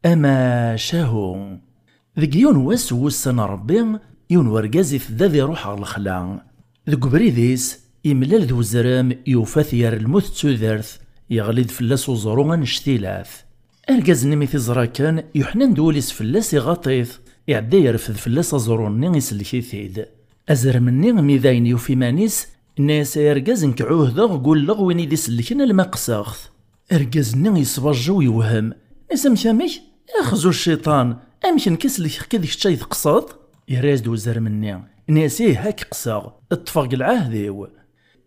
أما شاهو ذك يون واس وسن ربي يون ورقاز يثدا ذي روح على الخلا ذك بريديس يملال ذو زرام يوفاثيار الموت تسودرث يغلد فلاس وزرو نشتيلاث أرقاز نمي تزرا كان يحنان دوليس فلاس يغطيث يعدى يرفذ فلاس زروني يسلكي ثيد أزرمني ميذاين يوفي مانيس الناس أرقاز نكعوه ذا قول لغ وين يدي سلكنا المقساخ أرقازني يصبرجو يوهم نسم شاميك أخزو الشيطان أمشن كسلك كذيك شي تقصد يراز دو زرمني ناسيه هاك قصاغ اتفاق العهديو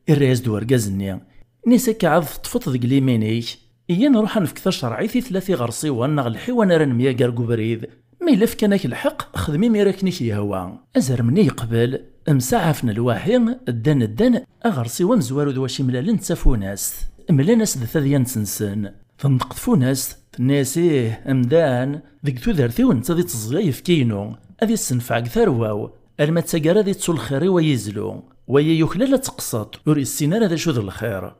الراز دو أرقازني ناسا كعض طفط ذق ليمينيك إيا نروح نفكثر شرعيتي ثلاثي غرسي وانا الحيوان ران ميا بريد ما إلا فكانك الحق خدمي ميراكنيك يهوا أزرمني قبل مسعفنا الواحين الدان أغرسي ومزوارو دواشي ملالن تسافوناس ملاناس ذا نسنسن تنقطفوناس تناسيه أمدان ذيك تودرتي ونتا ذي تزغيف كينو أذي السنفع ثرواو ألما تساقارا ذي تسو الخير ويزلو ويا يخلال تقسط ور السينار هذا شو ذا الخير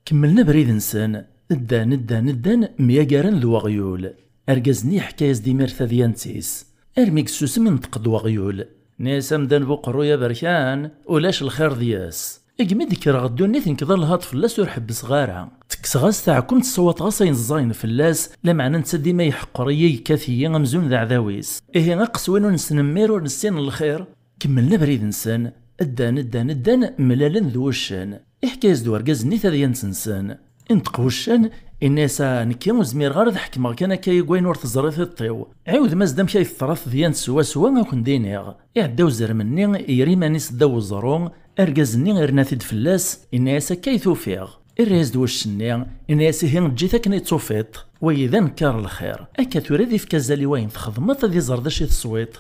كملنا بريد نسان ندان مياقارن ذو غيول أرقزني حكايز ديمير ثذيانتيس أرميك سوس من تقد وغيول ناس أمدان بقرو يا بركان ولاش الخير دياس اجمد ذكر غدوني ثنك ظل هاد فلاس ورحب صغارها تكسغاس تاعكم تصوت غاصين الزاين فلاس لا معنى نتسدي ما يحقريي كافيا مزون ذا عذاويس إيه نقص وينو نسنمير ونسين الخير كملنا بريد نسان ندان ملالن ذو الشان إحكايز دو أرقازني ثذيان نسنسان انتقو الشان الناسا نكيمو زمير غارد حكما كان كاي قوين ور تزريث الطيو عاود مازدام كاي الثراث ديان سوا ما كون دينيغ يعداو زرمني يري مانيس داو الزرون أرقازني غير ناثد فلاس الناسا كاي توفيغ الراز دو الشني الناس هين جيتا كني تصوفيط وإذا نكار الخير أكا توريدي في كازالي وين تخدمت ذي زردشي تصويت